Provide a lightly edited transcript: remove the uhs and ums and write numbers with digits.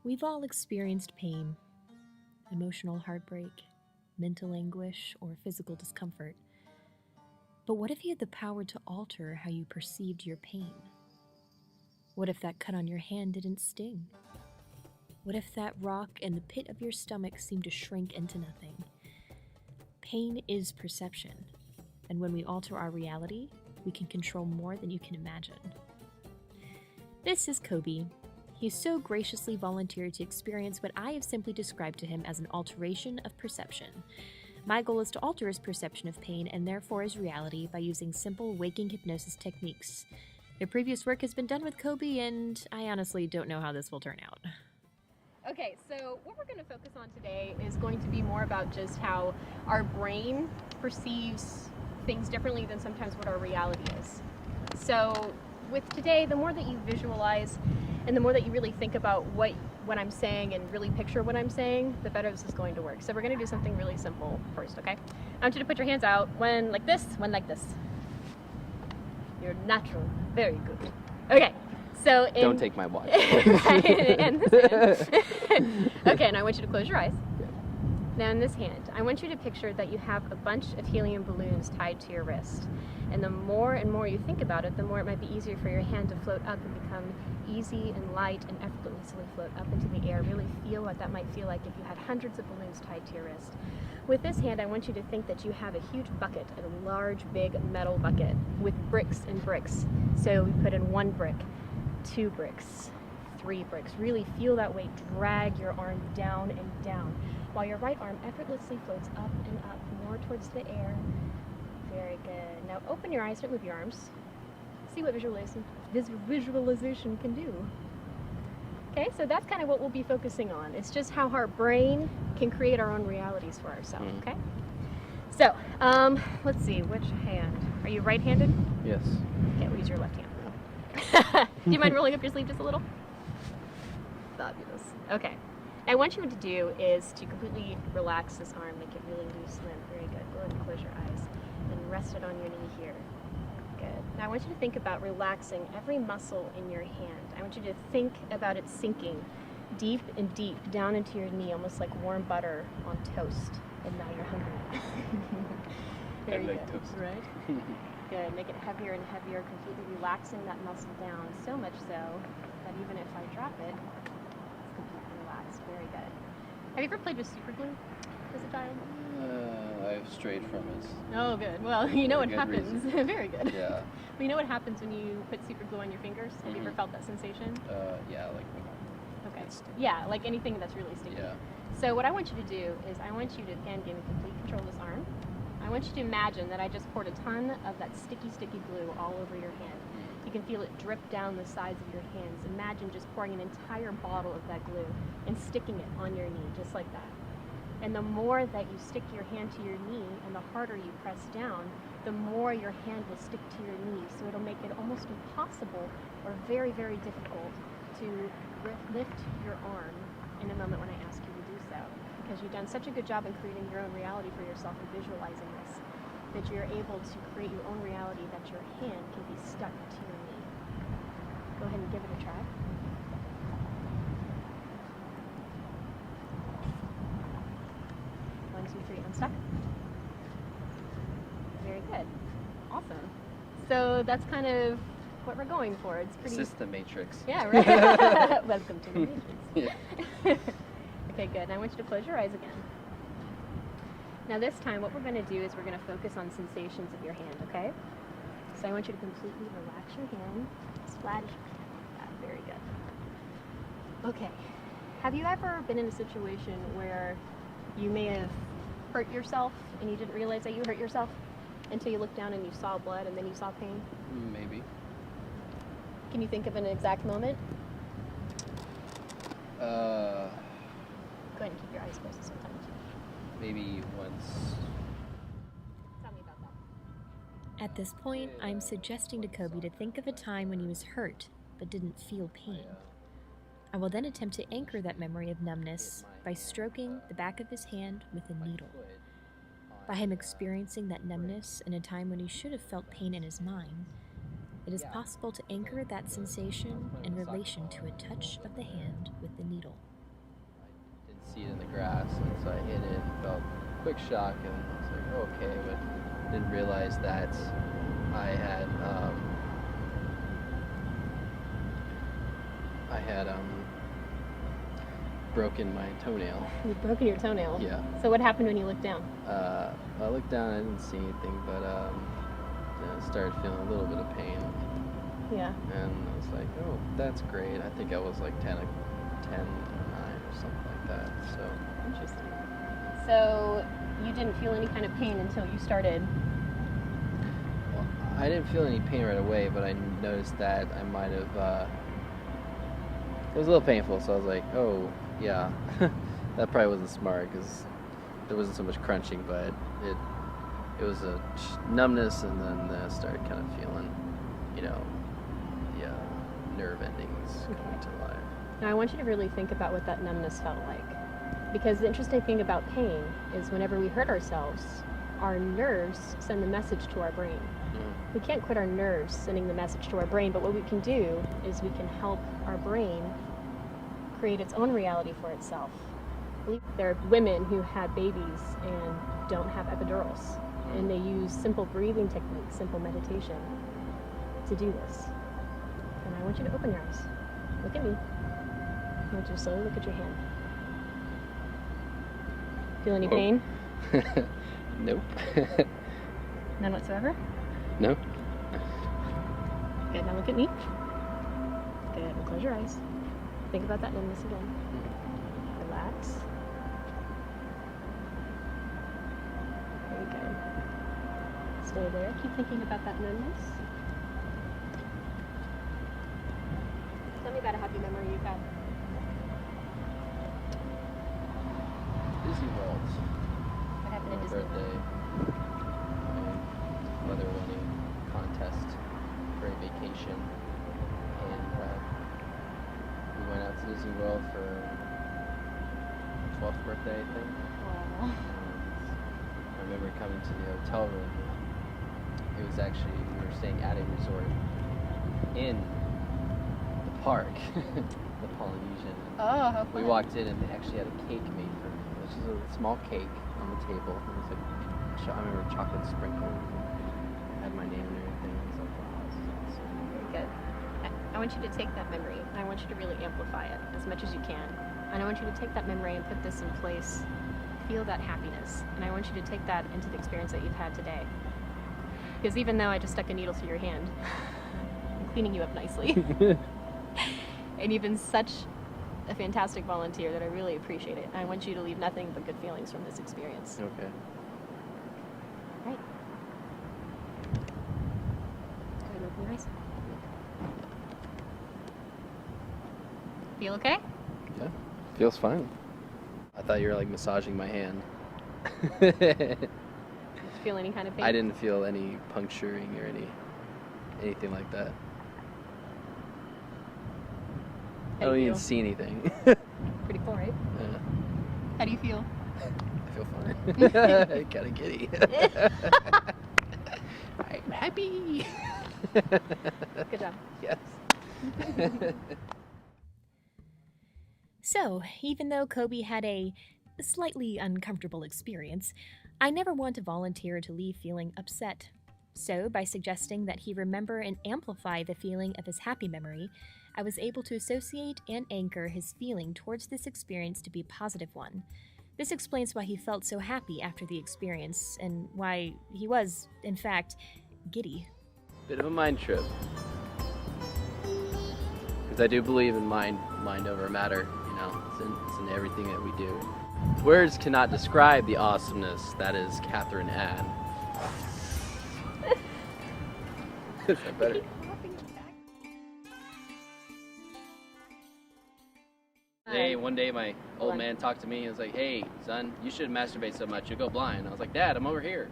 We've all experienced pain, emotional heartbreak, mental anguish, or physical discomfort. But what if you had the power to alter how you perceived your pain? What if that cut on your hand didn't sting? What if that rock in the pit of your stomach seemed to shrink into nothing? Pain is perception, and when we alter our reality, we can control more than you can imagine. This is Kobe. He so graciously volunteered to experience what I have simply described to him as an alteration of perception. My goal is to alter his perception of pain and therefore his reality by using simple waking hypnosis techniques. The previous work has been done with Kobe, and I honestly don't know how this will turn out. Okay, so what we're going to focus on today is going to be more about just how our brain perceives things differently than sometimes what our reality is. So with today, the more that you visualize and the more that you really think about what I'm saying and really picture what I'm saying, the better this is going to work. So we're going to do something really simple first, okay? I want you to put your hands out, one like this, one like this. You're natural. Very good. Okay. So don't take my watch. Right, and this hand. Okay, and I want you to close your eyes. Now in this hand, I want you to picture that you have a bunch of helium balloons tied to your wrist. And the more and more you think about it, the more it might be easier for your hand to float up and become easy and light and effortlessly float up into the air. Really feel what that might feel like if you had hundreds of balloons tied to your wrist. With this hand, I want you to think that you have a huge bucket, a large, big metal bucket with bricks and bricks. So we put in 1 brick, 2 bricks, 3 bricks. Really feel that weight drag your arm down and down, while your right arm effortlessly floats up and up, more towards the air. Very good. Now open your eyes, don't move your arms. See what visualization can do. Okay, so that's kind of what we'll be focusing on. It's just how our brain can create our own realities for ourselves, okay? So, let's see, which hand? Are you right-handed? Yes. Okay, we'll use your left hand. Do you mind rolling up your sleeve just a little? Fabulous. Okay. Now, what you want to do is to completely relax this arm, make it really loose, limp. Very good. Go ahead and close your eyes and rest it on your knee here. Good. Now, I want you to think about relaxing every muscle in your hand. I want you to think about it sinking deep and deep down into your knee, almost like warm butter on toast. And now you're hungry. Very good. Toast. Right? Good. Make it heavier and heavier, completely relaxing that muscle down, so much so that even if I drop it, it's completely relaxed. Very good. Have you ever played with super glue as a child? I've strayed from it. Oh, good. Well, you know what Good happens. Very good. Yeah. Well, you know what happens when you put super glue on your fingers? Have you ever felt that sensation? Yeah, like Okay. Yeah, like anything that's really sticky. Yeah. So what I want you to do is I want you to, again, give me complete control of this arm. I want you to imagine that I just poured a ton of that sticky glue all over your hand. You can feel it drip down the sides of your hands. Imagine just pouring an entire bottle of that glue and sticking it on your knee, just like that. And the more that you stick your hand to your knee and the harder you press down, the more your hand will stick to your knee. So it'll make it almost impossible or very, very difficult to lift your arm in a moment when I ask you to do so. Because you've done such a good job in creating your own reality for yourself and visualizing this, that you're able to create your own reality that your hand can be stuck to your knee. Go ahead and give it a try. One, two, three, unstuck. Very good. Awesome. So that's kind of what we're going for. It's pretty... This is the Matrix. Yeah, right. Welcome to the Matrix. Yeah. Okay, good. And I want you to close your eyes again. Now this time, what we're going to do is we're going to focus on sensations of your hand, okay? So I want you to completely relax your hand, as flat as you can like that. Very good. Okay. Have you ever been in a situation where you may have hurt yourself and you didn't realize that you hurt yourself until you looked down and you saw blood and then you saw pain? Maybe. Can you think of an exact moment? Go ahead and keep your eyes closed sometimes. Maybe once. Tell me about that. At this point, I'm suggesting to Kobe to think of a time when he was hurt but didn't feel pain. I will then attempt to anchor that memory of numbness by stroking the back of his hand with a needle. By him experiencing that numbness in a time when he should have felt pain in his mind, it is possible to anchor that sensation in relation to a touch of the hand with the needle. see it in the grass, and so I hit it and felt a quick shock, and I was like, oh, okay, but didn't realize that I had broken my toenail. You've broken your toenail? Yeah. So what happened when you looked down? I looked down, I didn't see anything, but I started feeling a little bit of pain. Yeah. And I was like, oh, that's great. I think I was like 10 or 9 or something like that. So Interesting. So you didn't feel any kind of pain until you started. well, I didn't feel any pain right away, but I noticed that I might have. It was a little painful, so I was like, oh, yeah, that probably wasn't smart because there wasn't so much crunching, but it was a numbness, and then I started kind of feeling, the nerve endings coming to life. Now I want you to really think about what that numbness felt like. Because the interesting thing about pain is whenever we hurt ourselves, our nerves send the message to our brain. We can't quit our nerves sending the message to our brain, but what we can do is we can help our brain create its own reality for itself. There are women who have babies and don't have epidurals, and they use simple breathing techniques, simple meditation to do this. And I want you to open your eyes. Look at me. I want you to slowly look at your hand. Feel any pain? Nope. None whatsoever? No. Good, now look at me. Good, now close your eyes. Think about that numbness again. Relax. Very good. Stay there. Keep thinking about that numbness. Tell me about a happy memory you've had. Disney World. What happened My at Disney? birthday. My mother won a contest for a vacation, and we went out to Disney World for 12th birthday, I think. Wow. And I remember coming to the hotel room. It was actually, we were staying at a resort in the park, the Polynesian. Oh, how We fun. walked in and they actually had a cake made for me. It was just a small cake on the table. It was like, I remember chocolate sprinkles. Had my name and everything. I was like, wow, this is awesome. Very good. I want you to take that memory, and I want you to really amplify it as much as you can. And I want you to take that memory and put this in place. Feel that happiness. And I want you to take that into the experience that you've had today. Because even though I just stuck a needle through your hand, I'm cleaning you up nicely. And you've been such a fantastic volunteer that I really appreciate it. I want you to leave nothing but good feelings from this experience. Okay. Right. Go ahead and open your eyes. Feel okay? Yeah. Feels fine. I thought you were like massaging my hand. Did you feel any kind of pain? I didn't feel any puncturing or anything like that. I How don't do you even feel? see anything. Pretty cool, right? Yeah. How do you feel? I feel fine. Kind of giddy. I'm happy. Good job. Yes. So, even though Kobe had a slightly uncomfortable experience, I never want to volunteer to leave feeling upset. So, by suggesting that he remember and amplify the feeling of his happy memory, I was able to associate and anchor his feeling towards this experience to be a positive one. This explains why he felt so happy after the experience, and why he was, in fact, giddy. Bit of a mind trip. Because I do believe in mind over matter. It's in everything that we do. Words cannot describe the awesomeness that is Katherine Ann. Is that better? One day my old man talked to me. He was like, "Hey, son, you shouldn't masturbate so much. You'll go blind." I was like, "Dad, I'm over here."